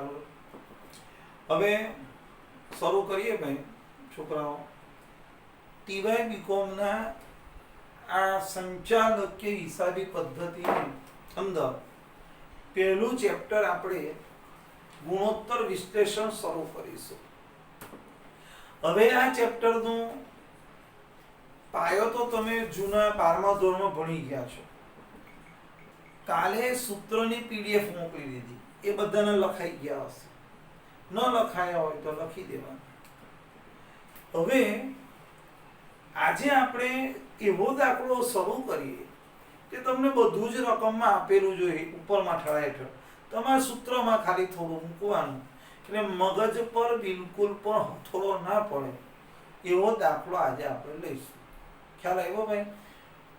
ચાલો હવે શરૂ કરીએ ભાઈ છોકરાઓ ટીવાય બીકોમના આ સંચાલકીય હિસાબી પદ્ધતિની અંદર પહેલું ચેપ્ટર આપણે ગુણોત્તર વિશ્લેષણ શરૂ કરીશું. હવે આ ચેપ્ટરનું પાયો તો તમે જૂના 12મા ધોરણમાં ભણી ગયા છો. કાલે સૂત્રની પીડીએફ મોકલી દીધી, એ બધાને લખાઈ ગયા હશે. ન લખાયા હોય તો લખી દેવાનું. હવે આજે આપણે એવો દાખલો શરૂ કરીએ કે તમને બધું જ રકમમાં આપેલું જોઈએ ઉપરમાં ઠળા હેઠળ. તમારા સૂત્રમાં ખાલી થોડું મૂકવાનું એટલે મગજ પર બિલકુલ પણ હથોડો ના પડે એવો દાખલો આજે આપણે લઈશું. ખ્યાલ આવ્યો ભાઈ?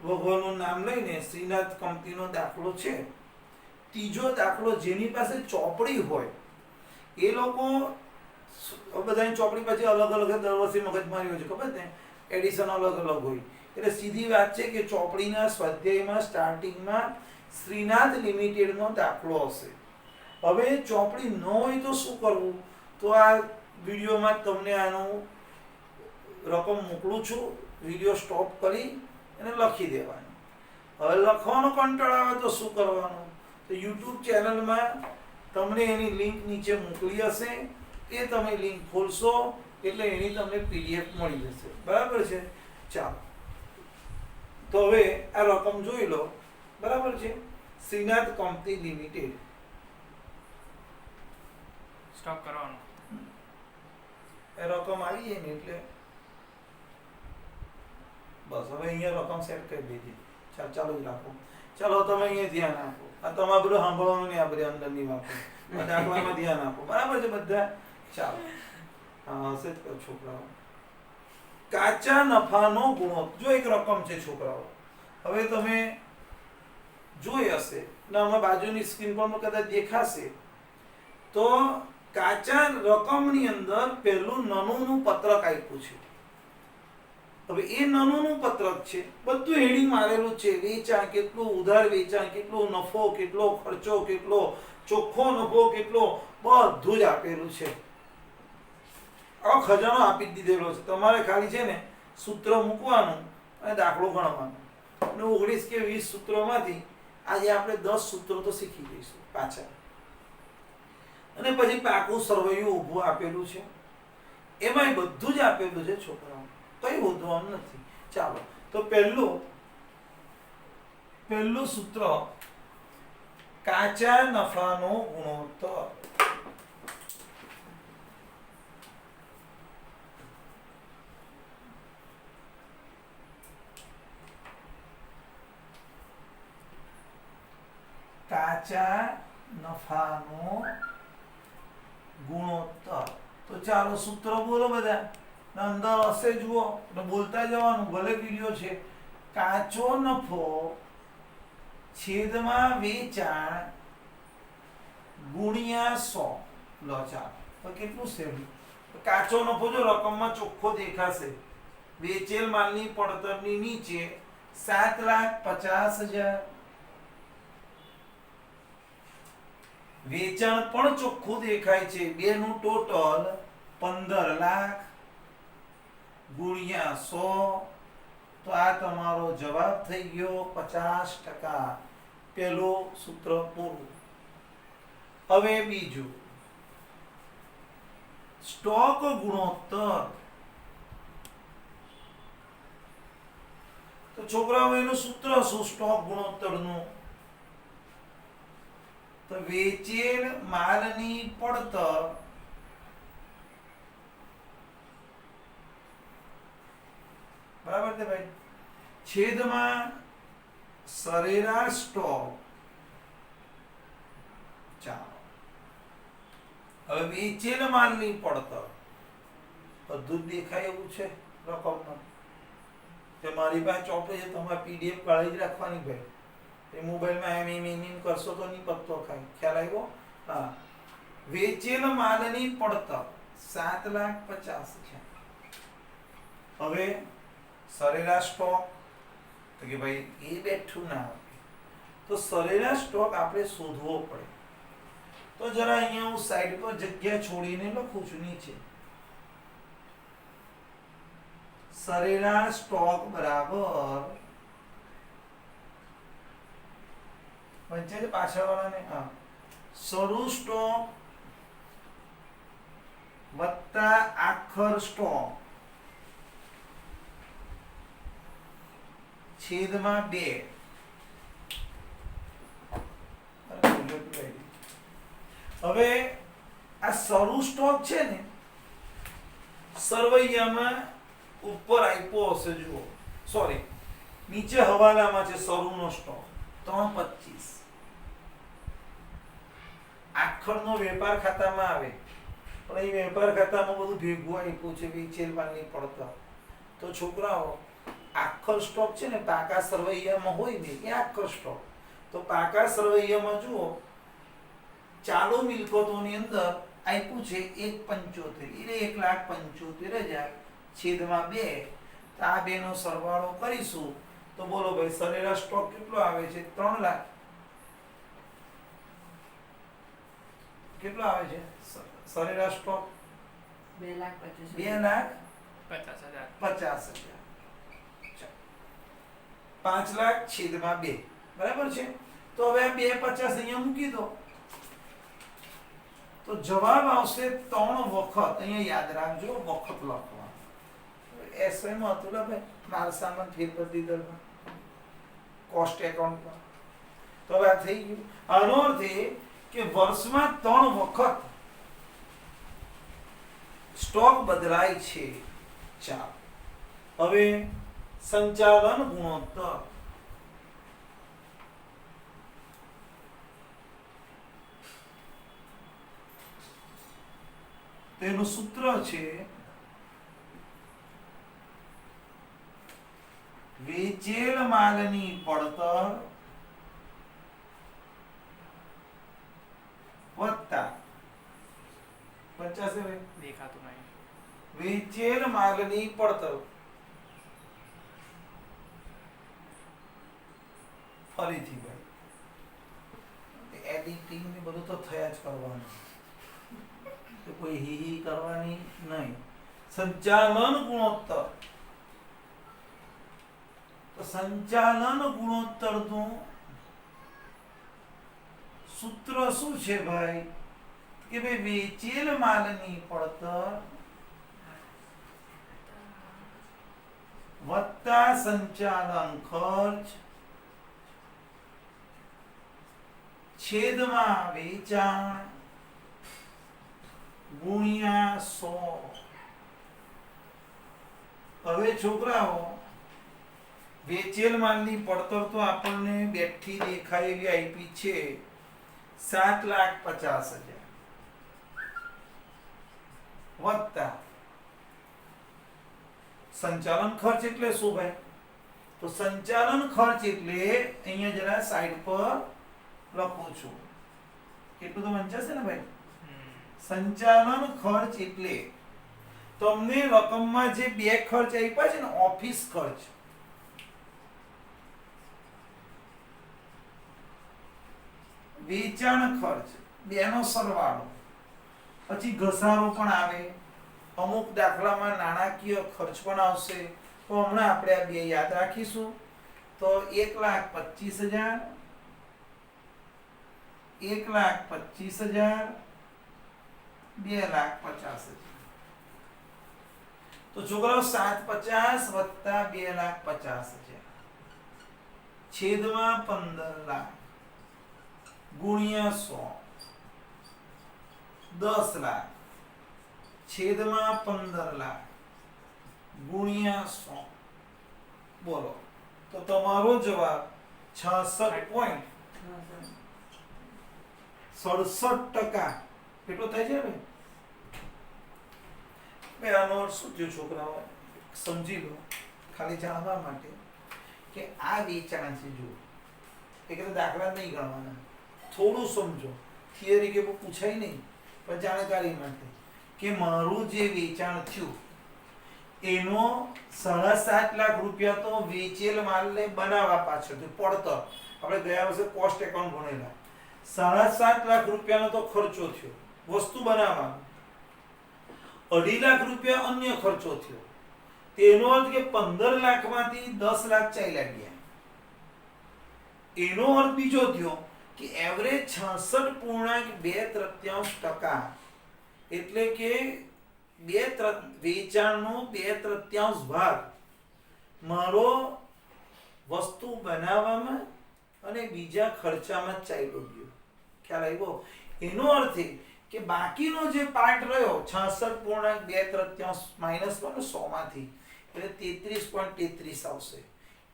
ભગવાનનું નામ લઈને શ્રીનાથ કંપનીનો દાખલો છે. ત્રીજો દાખલો જેની પાસે ચોપડી હોય એ લોકો બધાની ચોપડી પછી અલગ અલગ દર વર્ષે મગજમારી હોય છે, ખબર ને? એડિશન અલગ અલગ હોય એટલે સીધી વાત છે કે ચોપડીના સ્વાધ્યાયમાં સ્ટાર્ટિંગમાં શ્રીનાથ લિમિટેડનો દાખલો હશે. હવે ચોપડી ન હોય તો શું કરવું? તો આ વિડીયોમાં તમને આનું રકમ મોકલું છું, વિડીયો સ્ટોપ કરી અને લખી દેવાનું. હવે લખવાનો કંટાળો આવે તો શું કરવાનું? તો યુટ્યુબ ચેનલમાં તમને એની લિંક નીચે મોકલી હશે, એ તમે લિંક ખોલશો એટલે એની તમને પીડીએફ મળી જશે. બરાબર છે? ચાલો તો હવે આ રકમ જોઈ લો. બરાબર છે? શ્રીનાથ કંપની લિમિટેડ સ્ટોપ કરવાનો. એ રકમ આવી જાય ને એટલે બસ હવે અહીંયા રકમ સેટ કરી દીધી. ચાલો જ રાખો. ચાલો તમે અહીંયા ધ્યાન આપો. આ તમારે બધું સાંભળવાનું નહીં, આ બધી અંદરની વાતો દાખલામાં ધ્યાન આપો. બરાબર છે બધા? ચાલો હા હશે જ છોકરાઓ. કાચા નફાનો ગુણોત્તર. જો એક રકમ છે છોકરાઓ, હવે તમે જોઈ હશે ને આમાં બાજુની સ્ક્રીન પર કદાચ દેખાશે તો કાચા રકમની અંદર પહેલું નનુનું પત્રક આપ્યું છે. હવે એ નનુનું પત્રક છે, બધું હેડિંગ મારેલું છે. વેચાણ કેટલું, ઉધાર વેચાણ કેટલું, નફો કેટલો, ખર્ચો કેટલો, ચોખ્ખો નફો કેટલો, બધું જ આપેલું છે. આવો ખજાનો આપી જ દીધેલો છે. તમારે ખાલી છે ને સૂત્ર મૂકવાનું અને દાખલો ગણવાનો. અને 19 કે 20 સૂત્રોમાંથી આજે આપણે 10 સૂત્રો તો શીખી જઈશું પાછા. અને પછી પાકું સરવૈયું ઊભું આપેલું છે, એમાંય બધું જ આપેલું છે છોકરાઓ, કઈ શોધવાનું નથી. ચાલો તો પહેલું સૂત્ર કાચા નફાનો ગુણોત્તર. કાચા નફાનો ગુણોત્તર. તો ચાલો સૂત્ર બોલો બધા. અંદર હશે જુઓ એટલે બોલતા જવાનું, ભલે વિડીયો છે. કાચો નફો છેદમાં વેચાણ ગુણ્યા 100. લો ચાલો તો કેટલું છે? કાચો નફો જો રકમમાં ચોખ્ખો દેખાશે, વેચેલ માલની પડતરની નીચે 7,50,000. વેચાણ પણ ચોખ્ખું દેખાય છે, બેનું ટોટલ 15 લાખ ગુણ્યા 100. તો આ તમારો જવાબ થઈ ગયો 50%. પહેલું સૂત્ર પૂરું. હવે બીજું સ્ટોક ગુણોત્તર. તો છોકરાઓ એનું સૂત્ર શું સ્ટોક ગુણોત્તરનું? તો વેચેલ માલની પડતર બરાબર છે ભાઈ છેદમાં સરેરાશ સ્ટોક. ચાલો હવે વેચેલ માલની પડતર બધું જ દેખાય એવું છે રકમમાં. કે મારી પાસે ચોપડી છે, તમારે પીડીએફ કાઢી જ રાખવાની ભાઈ. એ મોબાઈલમાં એમ કરશો તો નહીં પત્તો ખાય. ખ્યાલ આવ્યો? હા. વેચેલ માલની પડતર 7,50,000 છે. હવે સરેરાશ સ્ટોક તો કે ભાઈ એ બેઠું ના આવે તો સરેરાશ સ્ટોક આપણે શોધવો પડે. તો જરા અહીંયા હું સાઈડ પર જગ્યા છોડીને લખું છું નીચે. સરેરાશ સ્ટોક બરાબર પંચાયત પાછળવાળાને શરૂ સ્ટોક વત્તા આખર સ્ટોક છેદમાં 2. હવે આ શરૂ સ્ટોક છે ને સરવૈયામાં ઉપર આપ્યો હશે, જુઓ, સોરી, નીચે હવાલામાં છે શરૂનો સ્ટોક 325. આખરનો વેપાર ખાતામાં આવે, પણ એ વેપાર ખાતામાં બધું ભેગું આપ્યું છે વેચેલ માલની પડતર. તો છોકરાઓ આખર સ્ટોક છે ને પાકા સરવૈયામાં હોય ને એ આખર સ્ટોક. તો પાકા સરવૈયામાં જુઓ ચાલુ મિલકતોની અંદર આપ્યું છે 175 એટલે 1,75,000 છેદમાં 2. તો આ બેનો સરવાળો કરીશું તો બોલો ભાઈ સરેરાશ સ્ટોક કેટલો આવે છે? 3 લાખ. કેટલો આવે છે સરેરાશ સ્ટોક? 2,50,000. 5 લાખ છેદમાં 2, બરાબર છે. તો હવે આ 250 અહીંયા મૂકી દો તો જવાબ આવશે 3 વખત. અહીંયા યાદ રાખજો વખત લખવાનું. એસઆઈ માં હતું ને ભાઈ માલ સામાન ફેરબદલી દરમાં કોસ્ટ એકાઉન્ટમાં. તો હવે આ થઈ ગયું. આનો અર્થ એ કે વર્ષમાં 3 વખત સ્ટોક બદલાય છે. ચાલો હવે સંચાલન ગુણોત્તર. તેનું સૂત્ર છે વેચેલ માલની પડતર વત્તા 50 દેખાતું નહીં. વેચેલ માલની પડતર. ફરીથી ભાઈ એડિટિંગ ને બધું તો થયા જ કરવાનું, તો કોઈ હી કરવાની નહીં. સંચાલન ગુણોત્તર. તો સંચાલન ગુણોત્તર નું સૂત્ર શું છે ભાઈ? કે ભાઈ વેચેલ માલની પડતર વત્તા સંચાલન ખર્ચ છેદમાં વેચાણ ગુણ્યા 100. હવે છોકરાઓ વેચેલ માલની પડતર તો આપણને બેઠી દેખાય એવી આપી છે 7,50,000 વત્તા સંચાલન ખર્ચ એટલે શું ભાઈ? તો સંચાલન ખર્ચ એટલે અહીંયા જરા સાઈડ પર લખું છું, કેટલું તો વંચાશે ને ભાઈ? સંચાલન ખર્ચ એટલે તમને રકમમાં જે 2 ખર્ચ આપ્યા છે ને, ઓફિસ ખર્ચ વેચાણ ખર્ચ બેનો સરવાળો, પછી ઘસારો પણ આવે, અમુક દાખલામાં નાણાકીય ખર્ચ પણ આવશે. તો હમણાં આપણે આ 2 યાદ રાખીશું. તો 1,25,000 1,25,000 2,50,000. તો છોકરાઓ 750 વત્તા 2,50,000 છેદમાં 15 લાખ ગુણ્યા 100 10 લાખ છેદમાં 15 લાખ ગુણ્યા 100. બોલો તો તમારો જવાબ 66.67% કેટલો થાય છે ભાઈ? ભાઈ આનો અર્થ શું થયો છોકરાઓ? સમજી લો ખાલી જાણવા માટે કે આ વેચાણ છે. જુઓ એક દાખલા નહીં ગણવાના, થોડું સમજો. થિયરી કે પૂછાય નહીં, પણ જાણકારી માટે કે મારું જે વેચાણ થયું એનો 7.5 લાખ રૂપિયા તો વેચેલ માલને બનાવવા પાછળ પડતર. આપણે ગયા વર્ષે કોસ્ટ એકાઉન્ટ ભણેલા. 7.5 લાખ રૂપિયાનો તો ખર્ચો થયો વસ્તુ બનાવવાનો, 2.5 લાખ રૂપિયા અન્ય ખર્ચો થયો, તેનો અર્થ કે 15 લાખમાંથી 10 લાખ ચાલ્યા ગયા. એનો અર્થ બીજો થયો કે એવરેજ 66.2% એટલે કે વેચાણનો 2/3 ભાગ મારો વસ્તુ બનાવવામાં અને બીજા ખર્ચામાં ચાલ્યો ગયો. ખ્યાલ આવ્યો? એનો અર્થ એ કે બાકીનો જે પાર્ટ રહ્યો 66.2% માઇનસ 100 માંથી એટલે 33.33 આવશે.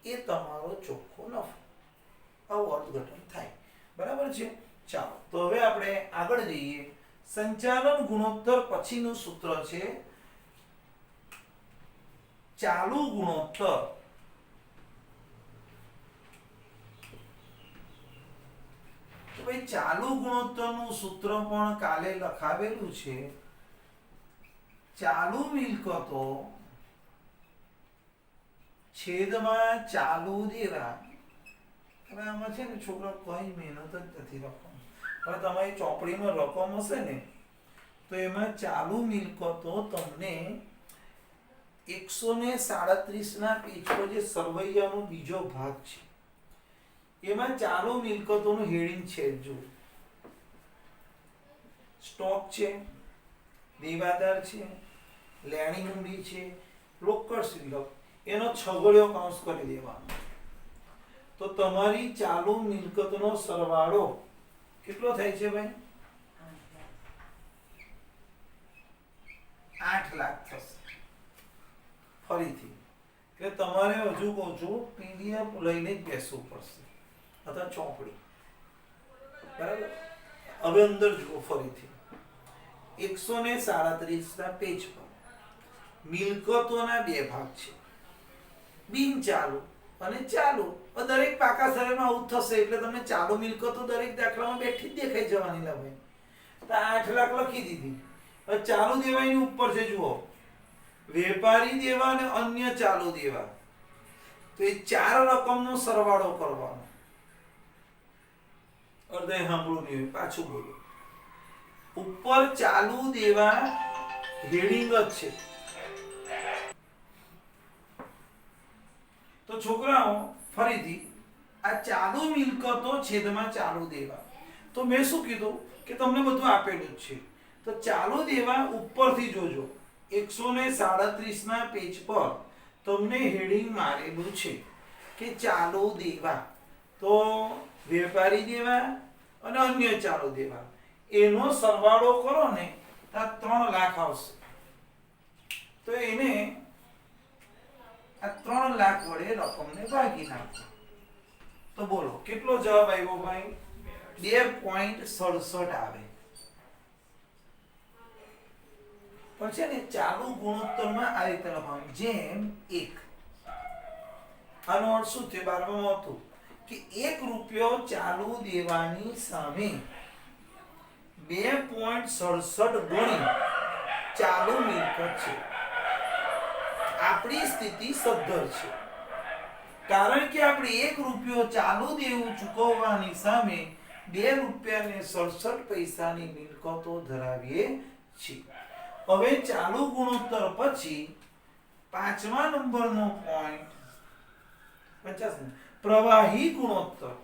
એ તમારો ચોખ્ખો નફો. આવું અર્થઘટન થાય. બરાબર છે? ચાલો તો હવે આપણે આગળ જઈએ. સંચાલન ગુણોત્તર પછીનું સૂત્ર છે ચાલુ ગુણોત્તર. તો ભાઈ ચાલુ ગુણોત્તરનું સૂત્ર પણ કાલે લખાવેલું છે. ચાલુ મિલકતો છેદમાં ચાલુ દેવા. હવે આમાં છે ને છોકરા કોઈ મહેનત જ નથી રકમ. હવે તમારી ચોપડીમાં રકમ હશે ને તો એમાં ચાલુ મિલકતો તમને 137 ના પેજ પર જે સરવૈયાનો બીજો ભાગ છે એમાં ચાલુ મિલકતોનું હેડિંગ છે. જો સ્ટોક છે, દેવાદાર છે, લેણી હુંડી છે, રોકડ શિલ્લક, એનો છગડીયો કૌંસ કરી દેવાનો. તો તમારી ચાલુ મિલકતનો સરવાળો કેટલો થાય છે ભાઈ? 8 લાખ થશે. ફરીથી એટલે તમારે હજુ કહું છું પીડીએફ લઈને જ બેસવું પડશે અથવા ચોપડી. બરાબર? હવે અંદર જુઓ ફરીથી 137 ના પેજ પર મિલકતોના બે ભાગ છે, બિન ચાલુ અને ચાલુ. દરેક પાકા શહેરમાં આવું થશે એટલે તમને ચાલુ મિલકતો દરેક દાખલામાં બેઠી જ દેખાઈ જવાની. લાવે તો 8 લાખ લખી દીધી. હવે ચાલુ દેવાયની ઉપર છે જુઓ વેપારી દેવા અને અન્ય ચાલુ દેવા. તો એ ચાર રકમનો સરવાળો કરવાનો. અર્ધે સાંભળું નહીં, પાછું બોલો. ઉપર ચાલુ દેવા હેડિંગ જ છે. તો છોકરાઓ ફરીથી આ ચાલુ મિલકતો છેદમાં ચાલુ દેવા. તો મેં શું કીધું કે તમને બધું આપેલું જ છે. તો ચાલુ દેવા ઉપરથી જોજો 137 ના પેજ પર તમને હેડિંગ મારેલું છે કે ચાલુ દેવા. તો વેપારી દેવા અને અન્ય ચાલુ દેવા એનો સરવાળો કરો ને તો 3 લાખ આવશે. તો એને આ 3 લાખ વડે રકમને ભાગી નાખો. તો બોલો કેટલો જવાબ આવ્યો ભાઈ? 2.67 આવે. પણ છે ને ચાલુ ગુણોત્તરમાં આ રીતે લખવાનું જેમ 1. આનો અર્થ શું છે? 12માં હતું કે 1 રૂપિયો ચાલુ દેવાની સામે 2.67 ગણી ચાલુ મિલકત છે. આપણી સ્થિતિ સદ્ધર છે કારણ કે આપણે 1 રૂપિયો ચાલુ દેવું ચૂકવવાની સામે 2 રૂપિયા ને 67 પૈસાની મિલકતો ધરાવીએ છીએ. હવે ચાલુ ગુણોત્તર પછી 5મા નંબરનો પોઈન્ટ 50 પ્રવાહી ગુણોત્તર.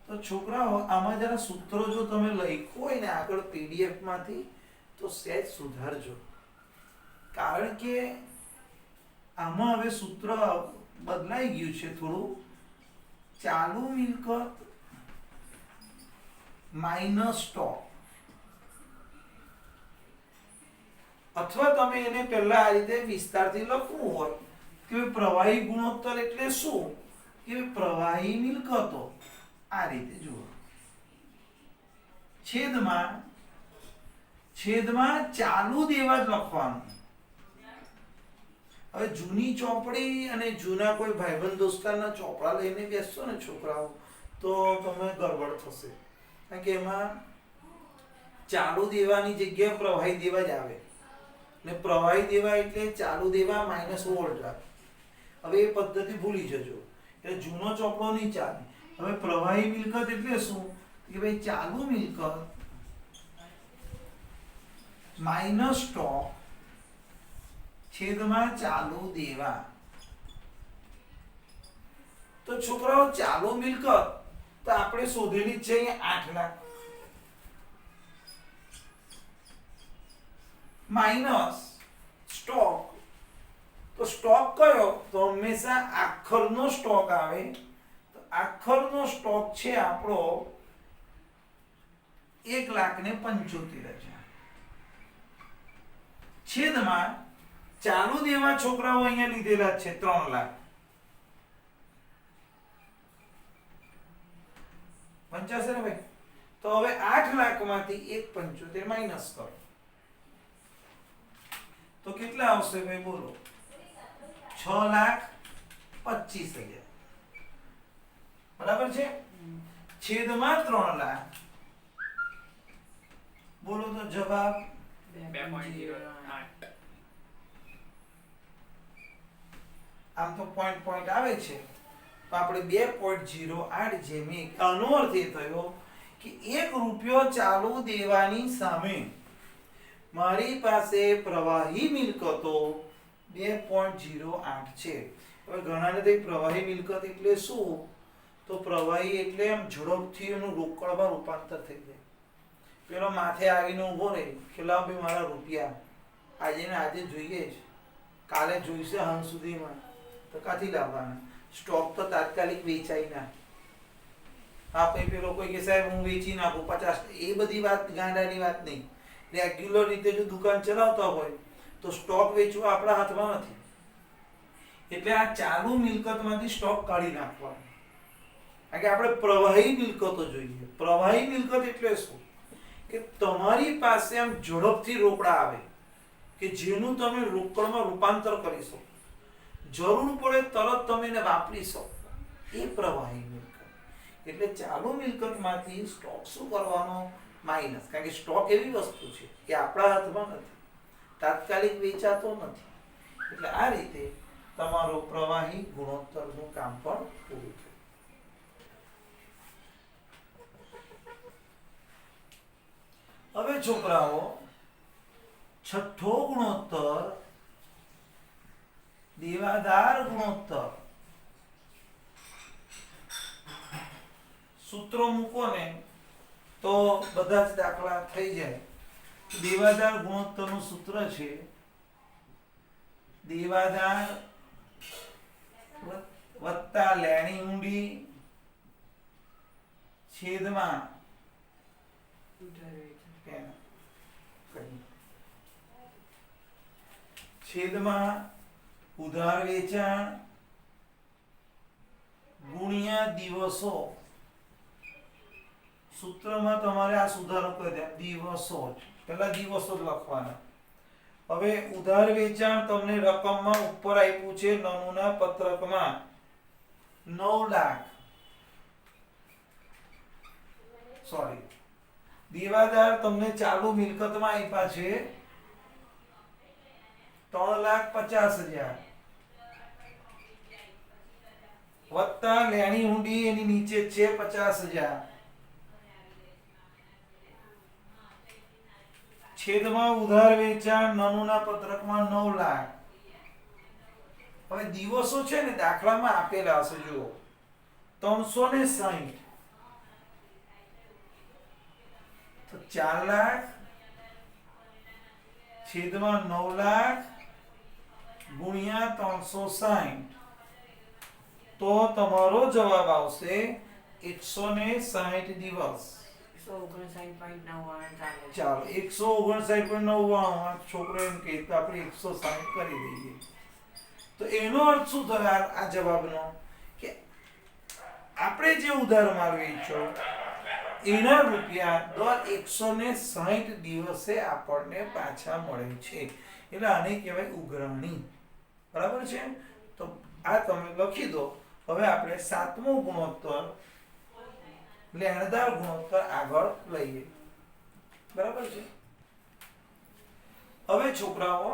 તો છોકરાઓ આમાં જરા સૂત્રો જો તમે લખ્યું હોય ને આગળ પીડીએફ માંથી તો સહેજ સુધારજો કારણ કે આમાં હવે સૂત્ર બદલાઈ ગયું છે થોડું. ચાલુ મિલકત માઇનસ સ્ટોક, અથવા તમે એને પહેલા આ રીતે વિસ્તારથી લખવું હોય કે પ્રવાહી ગુણોત્તર એટલે શું કે પ્રવાહી મિલકતો. આ રીતે જુઓ છેદમાં ચાલુ દેવા જ લખવાનું. હવે જૂની ચોપડી અને જૂના કોઈ ભાઈબંધ દોસ્તારના ચોપડા લઈને બેસશો ને છોકરાઓ તો તમે ગડબડ થશે કારણ કે એમાં ચાલુ દેવાની જગ્યાએ પ્રવાહી દેવા જ આવે ને પ્રવાહી દેવા એટલે ચાલુ દેવા માઇનસ ઓવરડ્રાફ્ટ. હવે એ પદ્ધતિ ભૂલી જજો એટલે જૂનો ચોપડો નહીં ચાલે. હવે પ્રવાહી મિલકત એટલે શું કે ભાઈ ચાલુ મિલકત માઇનસ સ્ટોક છેદમાં ચાલુ દેવા. તો છોકરાઓ ચાલુ મિલકત તો આપણે શોધેલી છે અહીંયા 8 લાખ માઇનસ સ્ટોક. તો સ્ટોક કયો? તો હંમેશા આખરનો સ્ટોક આવે. તો આખરનો સ્ટોક છે આપણો 1,75,000 છેદમાં ચાલુ દેવા છોકરાઓ અહીંયા લીધેલા છે 3 લાખ 85 ને ભાઈ. તો હવે 8 લાખમાંથી 1,75 માઈનસ કરો તો કેટલા આવશે ભાઈ બોલો? 6,25,000 બરાબર છે. છેદમાં 3 લાખ બોલો તો જવાબ 2.08. આમ તો પોઈન્ટ આવે છે તો આપણે 2.08 જેમી. આનો અર્થ એ થયો કે 1 રૂપિયો ચાલુ દેવાની સામે મારી પાસે પ્રવાહી મિલકતો 2.08 છે. હવે ઘણાને તો પ્રવાહી મિલકત એટલે શું? તો પ્રવાહી એટલે આમ ઝડપથી એનું રોકડમાં રૂપાંતર થઈ જાય. પેલો માથે આવીને ઊભો રહે કે લાવ ભાઈ મારા રૂપિયા આજે ને આજે જોઈએ જ, કાલે જોઈશે હાલ સુધીમાં, તો કાથી લાવવાના? સ્ટોક તો તાત્કાલિક વેચાઈ ના. આ પછી પેલો કોઈ કે સાહેબ હું વેચી નાખું 50, એ બધી વાત ગાંડાની વાત નહીં. રેગ્યુલર રીતે જો દુકાન ચલાવતા હોય તો સ્ટોક વેચવો આપણા હાથમાં નથી. એટલે આ ચાલુ મિલકતમાંથી સ્ટોક કાઢી નાખવાનો. કારણ કે આપણે પ્રવાહી મિલકતો જોઈએ. પ્રવાહી મિલકત એટલે શું? કે તમારી પાસે આમ ઝડપથી રોકડા આવે કે જેનું તમે રોકડમાં રૂપાંતર કરી શકો, જરૂર પડે તરત તમે એને વાપરી શકો, એ પ્રવાહી મિલકત. એટલે ચાલુ મિલકતમાંથી સ્ટોક શું કરવાનો? માઇનસ. કારણ કે સ્ટોક એવી વસ્તુ છે કે આપણા હાથમાં નથી, તાત્કાલિક વેચાતો નથી. એટલે આ રીતે તમારો પ્રવાહી ગુણોત્તરનું કામ પણ પૂરું થયું. હવે છોકરાઓ છઠ્ઠો ગુણોત્તર દેવાદાર ગુણોત્તર. સૂત્રો મૂકો ને તો બધા જ દાખલા થઈ જાય. દેવાદાર ગુણોત્તરનું સૂત્ર છે દેવાદાર વત્તા લેણી ઊંડી છેદમાં છેદમાં ઉધાર વેચાણ ગુણ્યા દિવસો. સૂત્રમાં તમારે આ સુધારો કરી દે, દિવસો જ પહેલા દિવસો જ લખવાના. હવે ઉધાર વેચાણ તમને રકમમાં ઉપર આપ્યું છે નમૂના પત્રકમાં 9 લાખ. સોરી, દેવાદાર તમને ચાલુ મિલકતમાં આપ્યા છે 3,50,000 વત્તા લેણી ઊંડી એની નીચે છે 50,000 છેદમાં ઉધાર વેચાણ નમૂના પત્રકમાં 9 લાખ. હવે દિવસો છે ને દાખલામાં આપેલા હશે, જુઓ 360 તો 4 લાખ છેદમાં 9 લાખ ગુણ્યા 360 તો તમારો જવાબ આવશે 160 દિવસ. 159.99 ચાલો 159.99 છોકરો એમ કહે તો આપણે 160 કરી દઈએ. તો એનો અર્થ શું થયો આ જવાબનો? કે આપણે જે ઉધારમાં વેચો એના રૂપિયા દર 160 દિવસે આપણને પાછા મળે છે. એટલે આને કહેવાય ઉઘરાણી. બરાબર છે? તો આ તમે લખી દો. હવે આપણે 7મો ગુણોત્તર લેણદાર ગુણોત્તર આગળ લઈએ. બરાબર છે? હવે છોકરાઓ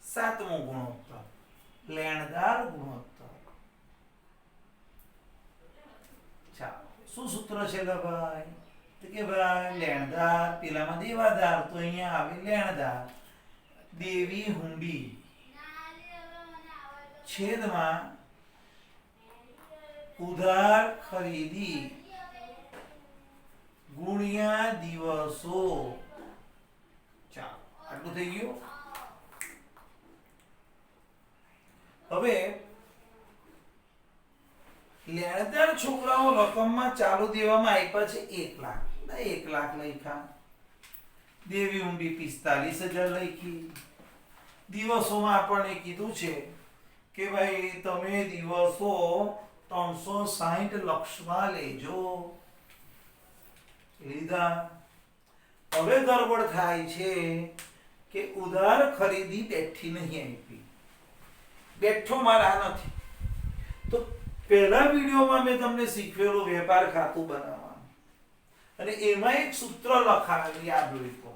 7મો ગુણોત્તર લેણદાર ગુણોત્તર. ચાલો શું સૂત્ર છે લે ભાઈ? તો કે ભાઈ લેણદાર પેલામાં દેવાદાર તો અહીંયા આવે લેણદાર દેવી હુંડી છેદમાં ઉધાર ખરીદી ગુણ્યા દિવસો. ચાલો આટલું થઈ ગયું. હવે લેણદાર છોકરાઓ રકમમાં ચાલુ દેવામાં આપ્યા છે 1 લાખ. 1 લાખ લખ્યા. દેવી ઊંડી 45,000 લખી. દિવસોમાં આપણને કીધું છે કે ભાઈ તમે દિવસો 360 લક્ષમાં લેજો. લીધા. હવે ગરબડ થાય છે કે ઉધાર ખરીદી બેઠી નહીં આપી. બેઠો મારા નથી. તો પહેલા વિડીયોમાં મેં તમને શીખવેલું વેપાર ખાતું બનાવવાનું અને એમાં એક સૂત્ર લખાવેલું યાદ હોય તો.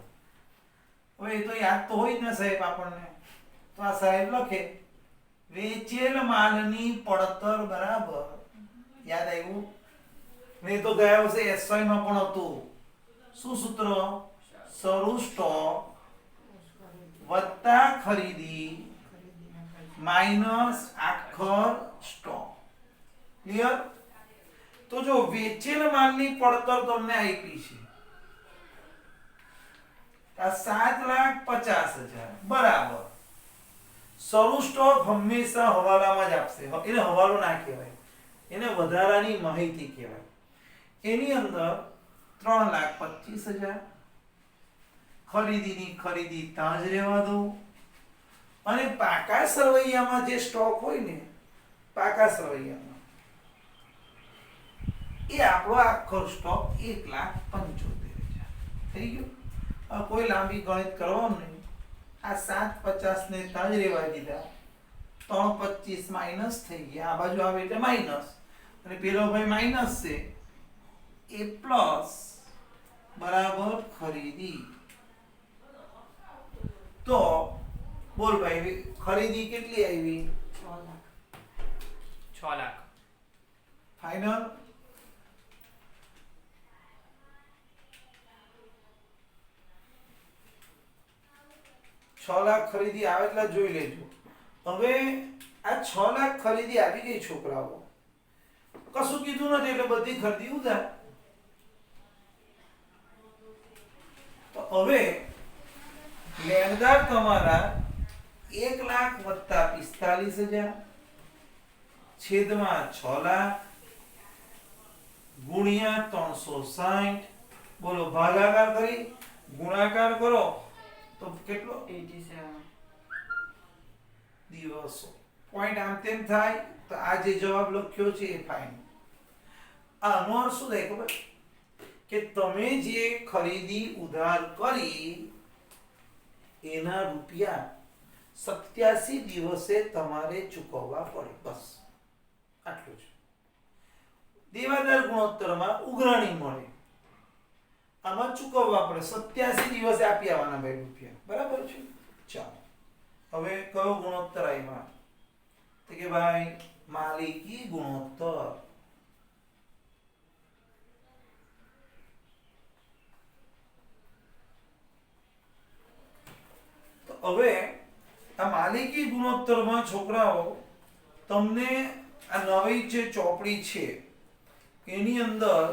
હવે એ તો યાદ તો હોય જ ને સાહેબ આપણને. તો આ સાહેબ લખે વેચેલ માલની પડતર બરાબર. યાદ આવ્યું? નહીં તો ગયા વર્ષે એસવાય માં પણ હતું. શું સૂત્ર? શરૂ સ્ટોક વત્તા ખરીદી માઇનસ આખર સ્ટોક. ક્લિયર? તો જો વેચેલ માલની પડતર તમને આપી છે આ 7,50,000 બરાબર. શરૂ સ્ટોક હંમેશા હવાલામાં જ આપશે. એને હવાલો ના કહેવાય, એને વધારાની માહિતી કહેવાય. એની અંદર 3,25,000 ખરીદીની ખરીદી ત્યાં જ રહેવા દો. અને પાકા સરવૈયામાં જે સ્ટોક હોય ને, પાકા સરવૈયામાં એ આપણો આખો સ્ટોક 1,75,000 થઈ ગયો. કોઈ લાંબી ગણિત કરવાનું નહીં. આ 750 ને ત્યાં જ રહેવા દીધા. 325 માઇનસ થઈ ગયા. આ બાજુ આવે એટલે માઇનસ અને પેલો ભાઈ માઇનસ છે એ પ્લસ બરાબર ખરીદી. તો બોલ ભાઈ ખરીદી કેટલી આવી? 6 લાખ. ફાઇનલ? લાખ ખરીદી આવે એટલે જોઈ લેજો. હવે આ 6 લાખ ખરીદી આવી ગઈ છોકરાઓ. કશું કીધું નથી એટલે બધી ખરીદી ઉધાર. તો હવે લેણદાર તમારા 1 લાખ વત્તા 45,000 છેદમાં 6 લાખ ગુણ્યા 360. બોલો ભાગાકાર કરી ગુણાકાર કરો તો કેટલો? 87 દિવસો. પોઈન્ટ આમ તેમ થાય તો આ જે જવાબ લખ્યો છે એ ફાઇન. આનો અર્થ શું થાય ખબર? કે તમે જે ખરીદી ઉધાર કરી એના રૂપિયા 87 દિવસે તમારે ચૂકવવા પડે. બસ આટલું જ. દેવાદાર ગુણોત્તરમાં ઉઘરાણી મળે, આમાં ચૂકવવા પડે. 87 દિવસે આપી આવવાના ભાઈ રૂપિયા. બરાબર છે? ચાલો હવે કયો ગુણોત્તર આવ્યા? તો કે ભાઈ માલિકી ગુણોત્તર. તો હવે આ માલિકી ગુણોત્તરમાં છોકરાઓ તમને આ નવી જે ચોપડી છે એની અંદર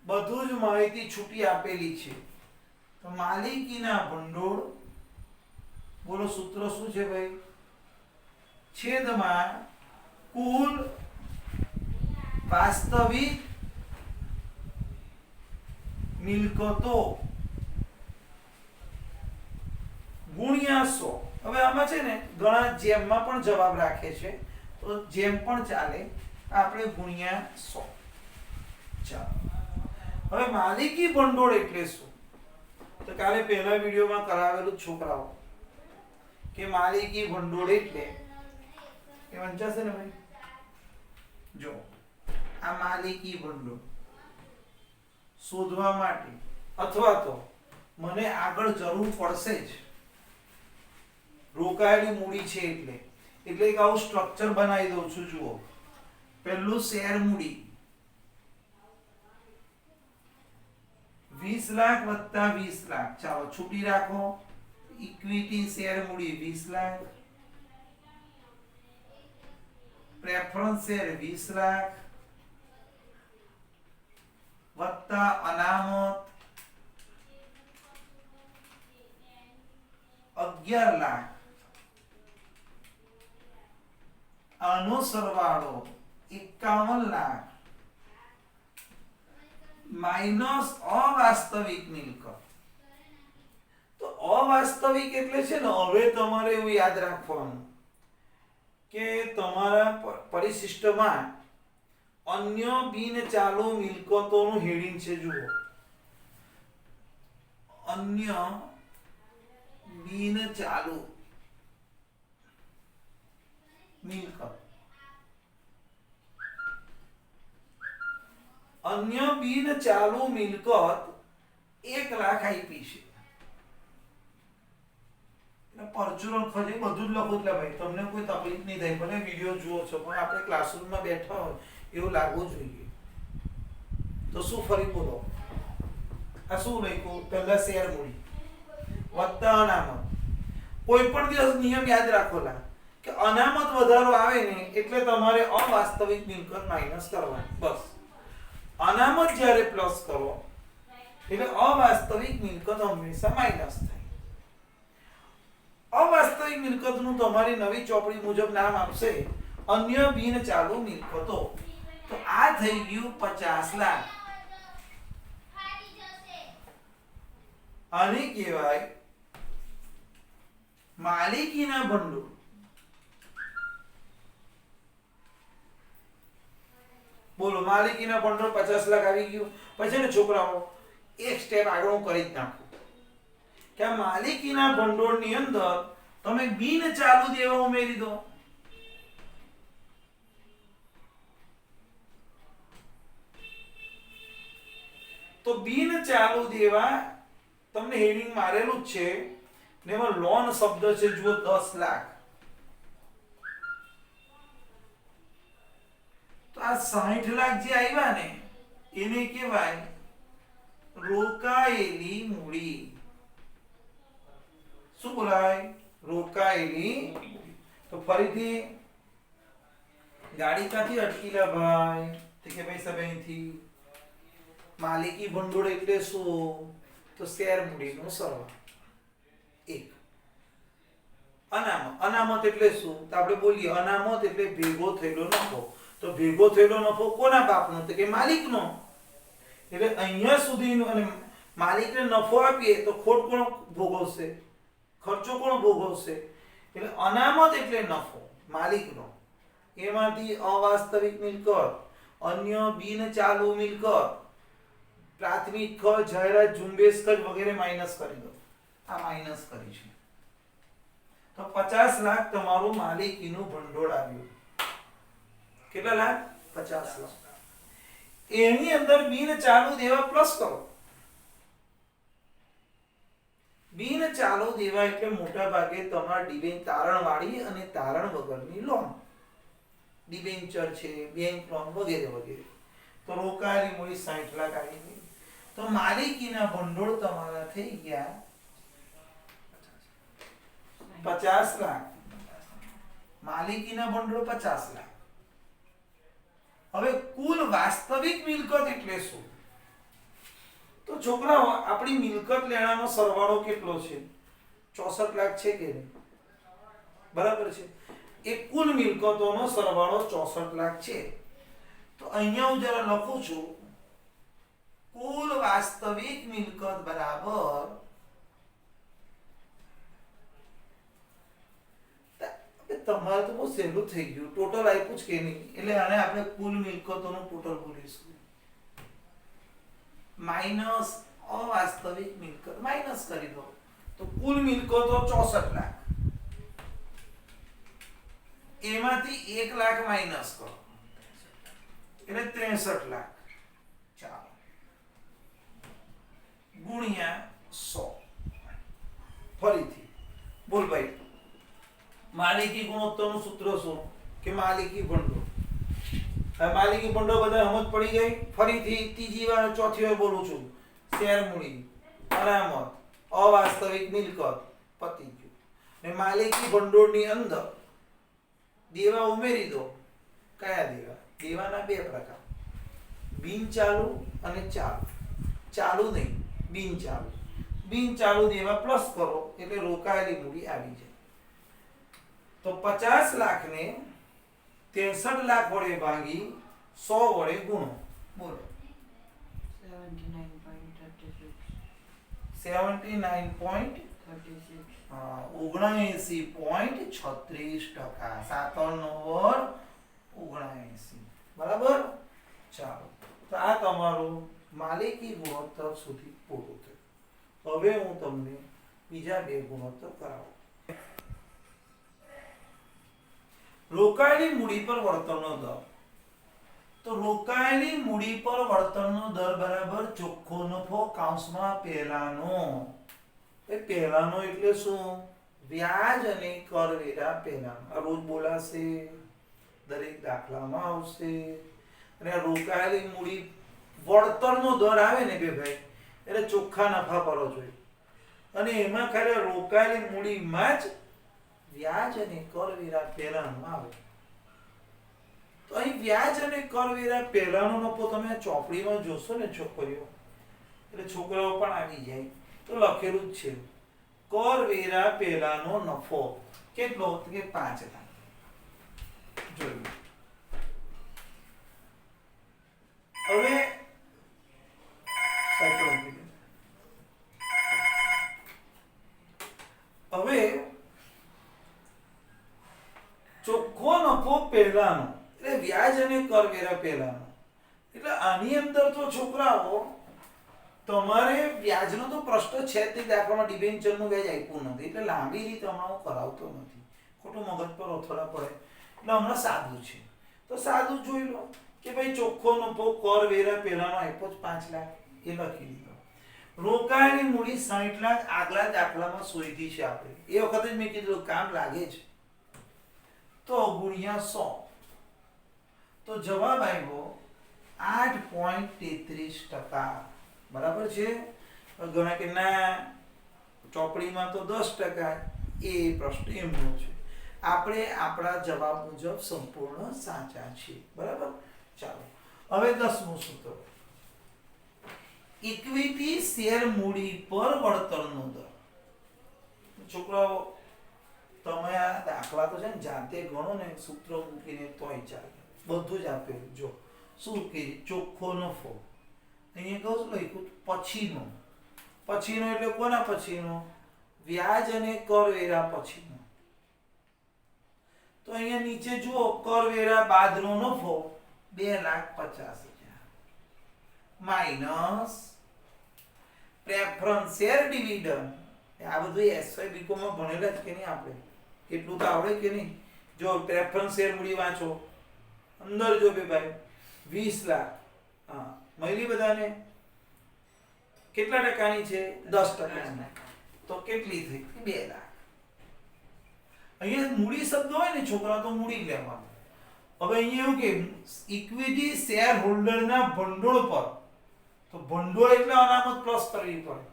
બધું જ માહિતી છૂટી આપેલી છે. તો માલિકીના ભંડોળ, બોલો સૂત્ર શું છે ભાઈ? છેદમાં કુલ વાસ્તવિક મિલકતો ગુણ્યા 100. હવે આમાં છે ને ઘણા જેમમાં પણ જવાબ રાખે છે તો જેમ પણ ચાલે. આપણે ગુણ્યા 100. ચાલો હવે માલિકી ભંડોળ એટલે શું? તો કાલે પહેલા વિડીયોમાં કરાવેલું છોકરાઓ કે માલિકી ભંડોળ એટલે એ વંચાશે ને ભાઈ. જો આ માલિકી ભંડોળ શોધવા માટે અથવા તો મને આગળ જરૂર પડશે જ, રોકાયેલી મૂડી છે એટલે એક આવું સ્ટ્રક્ચર બનાવી દઉં છું. જુઓ પહેલું શેર મૂડી 20 લાખ વત્તા 20 લાખ, ચાલો છૂટી રાખો. ઇક્વિટી શેર મૂડી 20 લાખ, પ્રેફરન્સ શેર 20 લાખ વત્તા અનામત 11 લાખ, આનો સરવાળો 51 લાખ માઇનસ અવાસ્તવિક મિલકત. તો અવાસ્તવિક એટલે છે ને, હવે તમારે એવું યાદ રાખવાનું કે તમારા પરિશિષ્ટમાં અન્ય બિન ચાલુ મિલકતોનું હેડિંગ છે. જુઓ, અન્ય બિન ચાલુ મિલકત, અન્ય બિન ચાલુ મિલકત 1 લાખ આપી છે. પરચુરણ ખજે બધું જ લખો એટલે ભાઈ તમને કોઈ તકલીફ નહીં થાય. ભલે વિડિયો જુઓ છો પણ આપણે ક્લાસરૂમમાં બેઠા હોય એવું લાગવું જોઈએ. તો શું ફરી બોલો, આ શું લખ્યું? પહેલા શેર મૂડી વત્તા અનામત. કોઈ પણ દિવસ નિયમ યાદ રાખોલા કે અનામત વધારો આવે ને એટલે તમારે અવાસ્તવિક મિલકત માઈનસ કરવાની. બસ અનામત જ્યારે પ્લસ કરો એટલે અવાસ્તવિક મિલકત હંમેશા માઈનસ થાય. અવાસ્તવિક મિલકતનું તમારી નવી ચોપડી મુજબ નામ આપશે અન્ય બિન ચાલુ મિલકતો. તો આ થઈ ગયું 50 લાખ. આને કહેવાય માલિકીના ભંડોળ. બોલો, માલિકીના ભંડોળ 50 લાખ આવી ગયું. પછી ને છોકરાઓ એક સ્ટેપ આગળ હું કરી જ નાખું કે આ માલિકીના ભંડોળની અંદર તમે બિન ચાલુ દેવા ઉમેરી દો. તો બિન ચાલુ દેવા તમને હેડિંગ મારેલું જ છે ને, એમાં લોન શબ્દ છે. જુઓ 10 લાખ. તો આ 60 લાખ જે આવ્યા ને એને કહેવાય રોકાયેલી મૂડી. શું બોલાય? રોકાયેલી મૂડી. તો ફરીથી ગાડી ક્યાંથી અટકીલા ભાઈ? તો કે ભાઈ સાહેબ અહીંથી. માલિકી ભંડોળ એટલે શું? તો શેર મૂડીનો સરવાળો 1. અનામત, અનામત એટલે શું? તો આપણે બોલીએ અનામત એટલે ભેગો થયેલો નફો. તો ભેગો થયેલો નફો કોના બાપનો? તો કે માલિકનો. એટલે અહીંયા સુધીનો અને માલિકને નફો આપીએ તો ખોટ કોણ ભોગવશે? ખર્ચો કોણ ભોગવશે? એટલે અનામત એટલે નફો માલિકનો. એમાંથી અવાસ્તવિક મિલકત, અન્ય બિન ચાલુ મિલકત, પ્રાથમિક ખર્ચ, જાહેરાત, ઝુંબેશ ખર્ચ વગેરે માઈનસ કરી દો. આ માઈનસ કરી છે. તો 50 લાખ તમારું માલિકીનું ભંડોળ આવ્યું. કેટલા લાખ? 50 લાખ. એની અંદર બિન ચાલુ દેવા પ્લસ કરો. બિન ચાલુ દેવા એટલે મોટા ભાગે તમારા ડિબેન્ચર તારણવાળી અને તારણ વગરની લોન, ડિબેન્ચર છે, બેંક લોન વગેરે વગેરે. તો રોકાયેલી મૂડી 60 લાખ આવી ગઈ. તો માલિકીના ભંડોળ તમારા થઈ ગયા 50 લાખ. માલિકીના ભંડોળ 50 લાખ. હવે કુલ વાસ્તવિક મિલકત એટલે શું? તો છોકરાઓ આપણી મિલકત લેણાનો સરવાળો કેટલો છે? 64 લાખ છે કે નહીં? બરાબર છે. એ કુલ મિલકતોનો સરવાળો 64 લાખ છે. તો અહીંયા હું જરા લખું છું કુલ વાસ્તવિક મિલકત બરાબર તમારે તો બહુ સહેલું થઈ ગયું. ટોટલ આપ્યું જ કે નહીં એટલે આને આપણે કુલ મિલકતોનું ટોટલ બોલીશું. માઇનસ અવાસ્તવિક મિલકત માઇનસ કરી દો. તો કુલ મિલકતો 64 લાખ. એમાંથી 1 લાખ માઇનસ કરો એટલે 63 લાખ. ચાલો ગુણ્યા 100. ફરીથી બોલ ભાઈ, માલિકી ગુણોત્તરનું સૂત્ર શું? કે માલિકી ભંડોળ હવે માલિકી ભંડોળ બધા સમજ પડી ગઈ. ફરીથી ત્રીજી વાર ચોથી વાર બોલું છું. શેર મૂડી, અનામત, અવાસ્તવિક મિલકત, પતી ગયું. ને માલિકી ભંડોળની અંદર દેવા ઉમેરી દો. કયા દેવા? દેવાના બે પ્રકાર, બિનચાલુ અને ચાલુ. ચાલુ નહીં, બિનચાલુ. બિનચાલુ દેવા પ્લસ કરો એટલે રોકાયેલી મૂડી આવી જાય. તો 50 લાખને 63 લાખ વડે ભાગી 100 વડે ગુણો. બોલો 79.36%. 79.36%. બરાબર. ચાલો, તો આ તમારું માલિકી ગુણોત્તર સુધી પૂરું થયું. હવે હું તમને બીજા બે ગુણોત્તર કરાવું. રોકાયેલી મૂડી પર વળતરનો દર. તો રોકાયેલી મૂડી પર વળતરનો દર બરાબર ચોખ્ખો નફો કૌંસમાં પહેલાનો. એ પહેલાનો એટલે શું? વ્યાજ અને કરવેરા પહેલાનો. આ રોજ બોલાશે, દરેક દાખલામાં આવશે. અને આ રોકાયેલી મૂડી વળતરનો દર આવે ને બે ભાઈ, એટલે ચોખ્ખા નફા પર જોઈએ. અને એમાં ખાલી રોકાયેલી મૂડીમાં જ વ્યાજ અને કરવેરા પહેલાનો આવે. તો અહીં વ્યાજ અને કરવેરા પહેલાનો નફો તમે ચોપડીમાં જોશો ને છોકરીઓ, એટલે છોકરાઓ પણ આવી જાય તો લખેલું જ છે કરવેરા પહેલાનો નફો કેટલો? કે 5 લાખ. જોયું. હવે ચોખ્ખો નફો પહેલાનો એટલે વ્યાજ અને કરવેરા પહેલાનો. એટલે આની અંદર તો છોકરાઓ તમારે વ્યાજનો તો પ્રશ્ન છે જ નહીં. દાખલામાં ડિબેન્ચરનું વ્યાજ આપ્યું નથી, એટલે લાંબી રીત હમણાં હું કરાવતો નથી, ખોટું મગજ પર ઓથડા પડે. એટલે હમણાં સાદું છે, તો સાદું જોઈ લો કે ભાઈ ચોખ્ખો નફો કરવેરા પહેલાનો આપ્યો જ 5 લાખ, એ લખી દીધો. રોકાયેલી મૂડી 60 લાખ આગલા દાખલામાં શોધી છે આપણે. એ વખતે જ મેં કીધું કામ લાગે છે. તો ગુણ્યા 100, તો જવાબ આવ્યો 8.33%. બરાબર છે. ઘણા કે ના ચોપડીમાં તો 10%, એ પ્રશ્ન એમનો છે. આપણે આપણા જવાબ મુજબ સંપૂર્ણ સાચા છીએ. બરાબર. ચાલો, હવે 10મું સૂત્ર. ઇક્વિટી શેર મૂડી પર વળતરનો દર. છોકરાઓ તમે આ દાખલા તો છે ને જાતે ગણો ને, સૂત્ર મૂકીને તોય ચાલે. બધું જ આપેલું. જો શું કે ચોખ્ખો નફો અહીંયા કહું છું લખ્યું પછીનો. પછીનો એટલે કોના પછીનો? વ્યાજ અને કરવેરા પછીનો. તો અહીંયા નીચે જુઓ કરવેરા બાદનો નફો 2,50,000 માઇનસ પ્રેફરન્સ શેર ડિવિડન્ડ. આ બધું એસવાય બીકોમમાં ભણેલા જ કે નહીં આપણે? કેટલું તો આવડે કે નહીં? જો પ્રેફરન્સ શેર મૂડી વાંચો, અંદર જો બે ભાઈ 20 લાખ. હા, મળી બધાને? કેટલા ટકાની છે? 10%. તો કેટલી થઈ? 2 લાખ. અહીંયા મૂડી શબ્દ હોય ને છોકરા, તો મૂડી લેવાનું. હવે અહીંયા એવું કે ઇક્વિટી શેર હોલ્ડરના ભંડોળ પર, તો ભંડોળ એટલે અનામત પ્લસ કરવી પડે.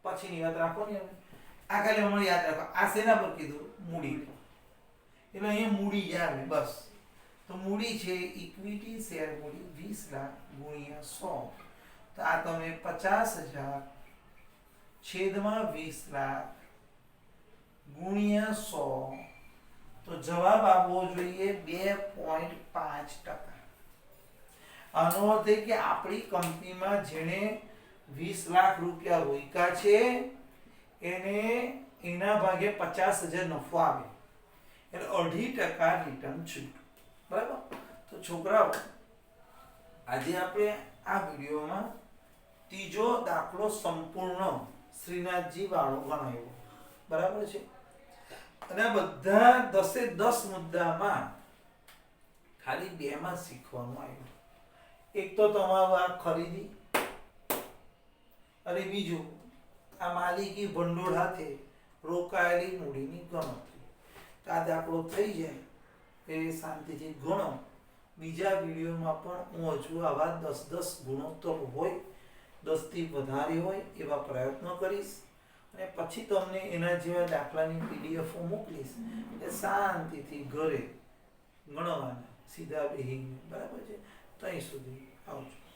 પછીની વાત રાખો ને. હવે આ ખાલી હમણાં યાદ રાખો. આ શેના પર કીધું? મૂડી. એટલે અહીંયા મૂડી આવે બસ. તો મૂડી છે ઇક્વિટી શેર મૂડી 20 લાખ ગુણ્યા 100. તો આ તમે 50,000 છેદમાં 20 લાખ ગુણ્યા 100. તો જવાબ આવવો જોઈએ 2.5%. આનો અર્થ એ કે આપણી કંપનીમાં જેણે 20 લાખ રૂપિયા રોક્યા છે એને એના ભાગે 50,000 નફો આવે, એટલે 2.5% રિટર્ન છૂટ. બરાબર. તો છોકરાઓ આજે આપણે આ વિડીયોમાં ત્રીજો દાખલો સંપૂર્ણ શ્રીનાથજી વાળો ગણાવ્યો. બરાબર છે. અને આ બધા 10 મુદ્દામાં ખાલી 2માં શીખવાનું આવ્યું. એક તો તમારું આ ખરીદી, અને બીજું આ માલિકી ભંડોળ સાથે રોકાયેલી મૂડીની ગણતરી. તો આ દાખલો થઈ જાય એ શાંતિથી ગણો. બીજા વિડીયોમાં પણ હું હજુ આવા 10-10 ગુણોત્તર હોય, 10 થી વધારે હોય એવા પ્રયત્નો કરીશ અને પછી તમને એના જેવા દાખલાની PDF મોકલીશ એટલે શાંતિથી ઘરે ગણવાના સીધા બેહીને. બરાબર છે? ત્યાં સુધી આવજો.